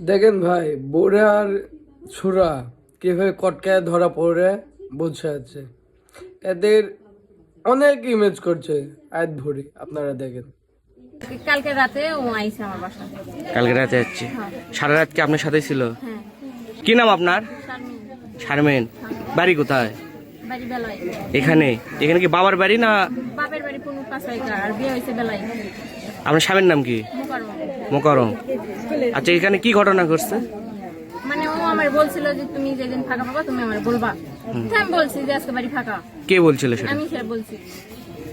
দেখেন ভাই, বোরে আর ছোড়া কিভাবে কটকায় ধরা পড়ে বসে আছে। এদের অনেক ইমেজ করছে আজ ধরে, আপনারা দেখেন। কালকে রাতে ও আইছে আমার বাসায়। কালকে রাতে যাচ্ছে। হ্যাঁ। সারা রাত কি আপনার সাথেই ছিল? হ্যাঁ। কি নাম আপনার? শারমিন। শারমিন। বাড়ি কোথায়? বাড়ি বেলায়। এখানে এখানে কি বাবার বাড়ি না? বাপের বাড়ি পুনু পাঁচবাইকা, আর বিয়ে হয়েছে বেলায়। আপনার স্বামীর নাম কি? মুকাররম। মোকারম। আচ্ছা, এখানে কি ঘটনা ঘটছে? মানে ও আমার বলছিল যে তুমি যেদিন ফাঁকা পাবা তুমি আমার বলবা। তো আমি বলছি যে আজকে বাড়ি ফাঁকা। কে বলছিল সেটা? আমি সেটা বলছি।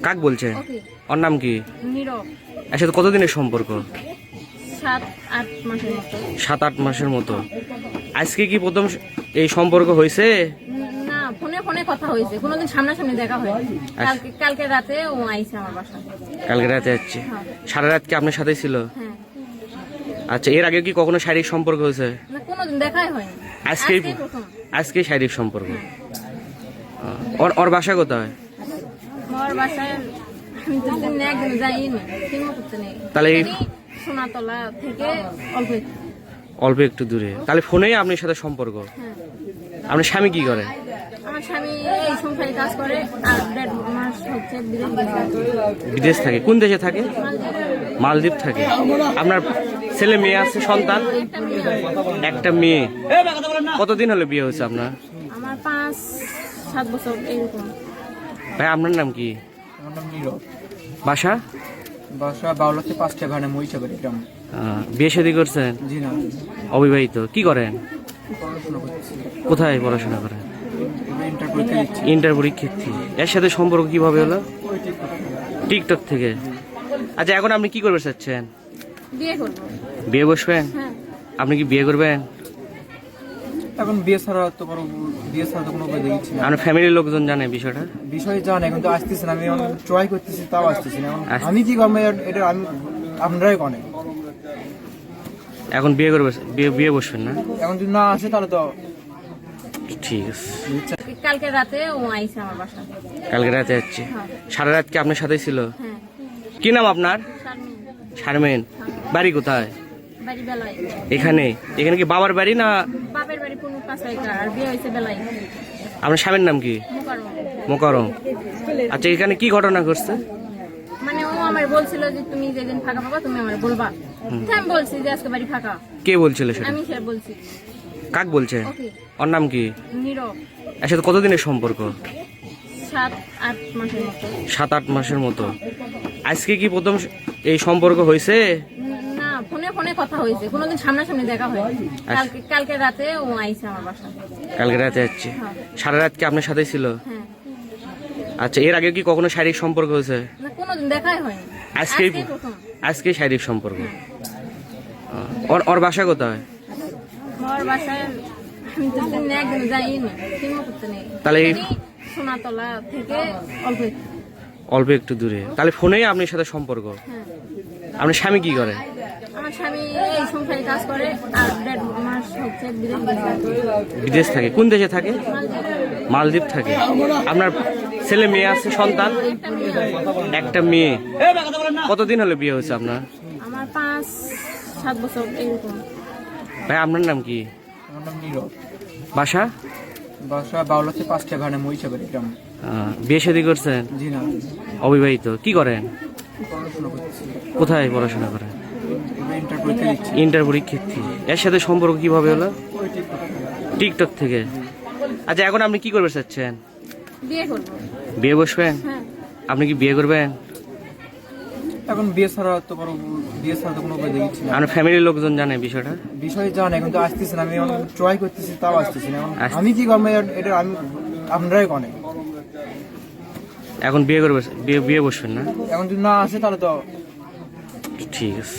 কাক বলছে? ওকে। ওর নাম কি? নীরব। এর সাথে কতদিনের সম্পর্ক? 7-8 মাসের মতো। 7-8 মাসের মতো। আজকে কি প্রথম এই সম্পর্ক হয়েছে? না, ফোনে ফোনে কথা হয়েছে, কোনোদিন সামনাসামনি দেখা হয়। কালকে রাতে ও আইছে আমার বাসায়। কালকে রাতে যাচ্ছে। হ্যাঁ। সারা রাত কি আপনার সাথেই ছিল? হ্যাঁ। আচ্ছা, এর আগে কি কখনো শারীরিক সম্পর্ক হয়েছে? না, কোনোদিন দেখাই হয়নি। আজকেই প্রথম। আজকেই শারীরিক সম্পর্ক। ওর বাসা কোথায়? আমার বাসায় আমি তো দিন একদিন যাইনি, কিনবো করতে নেই। তাহলে এই সোনাতলা থেকে অল্প একটু। অল্প একটু দূরে। তাহলে ফোনেই আপনার সাথে সম্পর্ক? হ্যাঁ। আপনার স্বামী কি করে? আমার স্বামী এই সংসারে কাজ করে, আর 1.5 মাস হচ্ছে বিদেশ গেছে। বিদেশ থাকে? কোন দেশে থাকে? মালদ্বীপ থাকে। আপনার ছেলে মেয়ে আছে, সন্তান? একটা মেয়ে। কতদিন হলো বিয়ে হয়েছে আপনার? আমার 5-7 বছর এরকম। ভাই, আপনার নাম কি? আমার নাম নীরব। বাসা? বাসা বাউলাতে 5টা ঘানে মহিষাবাড়ি গ্রাম। বিয়ে শাদী করছেন? জি না, অবিবাহিত। কি করেন? পড়াশোনা করছি। কোথায় পড়াশোনা করেন? ইন্টার পরীক্ষা দিচ্ছি। ইন্টার পরীক্ষার্থী। এর সাথে সম্পর্ক কিভাবে হলো? ওই টিকটক থেকে। টিকটক থেকে। আচ্ছা, এখন আপনি কি করবে চাচ্ছেন? বিয়ে করবো। বিয়ে বসবেন? হ্যাঁ। আপনি কি বিয়ে করবেন? এখন বিয়ে ছাড়া তো কোনো উপায় দেখছি না। আপনার ফ্যামিলির লোকজন জানে বিষয়টা? বিষয় জানে, কিন্তু আসতেছে না। আমি ট্রাই করতেছি, তাও আসতেছি না। আমি কি করবো এটা আমি আপনারাই কনে। এখন বিয়ে করবে, বিয়ে বসবেন না? এখন যদি না আসে তাহলে তো ঠিক আছে। কালকে রাতে ও আইছে আমার বাসায়। কালকে রাতে যাচ্ছে। হ্যাঁ। সারা রাত কি আপনার সাথেই ছিল? হ্যাঁ। কি নাম আপনার? শারমিন। শারমিন। বাড়ি কোথায়? বাড়ি বেলায়। এখানে এখানে কি বাবার বাড়ি না? বাপের বাড়ি পুনু পাঁচবাইকা, আর বিয়ে হয়েছে বেলায়। আপনার স্বামীর নাম কি? মুকাররম। মোকারম। আচ্ছা, এখানে কি ঘটনা ঘটছে? মানে ও আমার বলছিল যে তুমি যেদিন ফাঁকা পাবা তুমি আমার বলবা। তো আমি বলছি যে আজকে বাড়ি ফাঁকা। কে বলছিল সেটা? আমি সেটা বলছি। কাক বলছে? ওকে। ওর নাম কি? নীরব। এর সাথে কতদিনের সম্পর্ক? 7-8 মাসের মতো। 7-8 মাসের মতো। আজকে কি প্রথম এই সম্পর্ক হয়েছে? না, ফোনে ফোনে কথা হয়েছে, কোনোদিন সামনাসামনি দেখা হয়। কালকে রাতে ও আইছে আমার বাসায়। কালকে রাতে যাচ্ছে। হ্যাঁ। সারা রাত কি আপনার সাথেই ছিল? হ্যাঁ। আচ্ছা, এর আগে কি কখনো শারীরিক সম্পর্ক হয়েছে? না, কোনোদিন দেখাই হয়নি। আজকেই প্রথম। আজকেই শারীরিক সম্পর্ক। ওর বাসা কোথায়? আমার বাসায় আমি তো দিন একদিন যাইনি, কিনবো করতে নেই। তাহলে সোনাতলা থেকে অল্প একটু। অল্প একটু দূরে। তাহলে ফোনেই আপনার সাথে সম্পর্ক? হ্যাঁ। আপনার স্বামী কি করে? আমার স্বামী এই সংসারে কাজ করে, আর 1.5 মাস হচ্ছে বিদেশ গেছে। বিদেশ থাকে? কোন দেশে থাকে? মালদ্বীপ থাকে। আপনার ছেলে মেয়ে আছে, সন্তান? একটা মেয়ে। কতদিন হলো বিয়ে হয়েছে আপনার? আমার 5-7 বছর এরকম। ভাই, আপনার নাম কি? আমার নাম নীরব। বাসা? বাসা বাউলাতে 5টা ঘানে মহিষাবাড়ি গ্রাম। বিয়ে শাদী করছেন? জি না, অবিবাহিত। কি করেন? পড়াশোনা করছি। কোথায় পড়াশোনা করেন? ইন্টার পরীক্ষা দিচ্ছি। ইন্টার পরীক্ষার্থী। এর সাথে সম্পর্ক কিভাবে হলো? ওই টিকটক থেকে। টিকটক থেকে। আচ্ছা, এখন আপনি কি করবে চাচ্ছেন? বিয়ে করবো। বিয়ে বসবেন? হ্যাঁ। আপনি কি বিয়ে করবেন? এখন বিয়ে ছাড়া তো কোনো উপায় দেখছি না। আপনার ফ্যামিলির লোকজন জানে বিষয়টা? বিষয় জানে, কিন্তু আসতেছে না। আমি ট্রাই করতেছি, তাও আসতেছি না। আমি কি করবো এটা আমি আপনারাই কনে। এখন বিয়ে করবে, বিয়ে বসবেন না? এখন যদি না আসে তাহলে তো ঠিক আছে।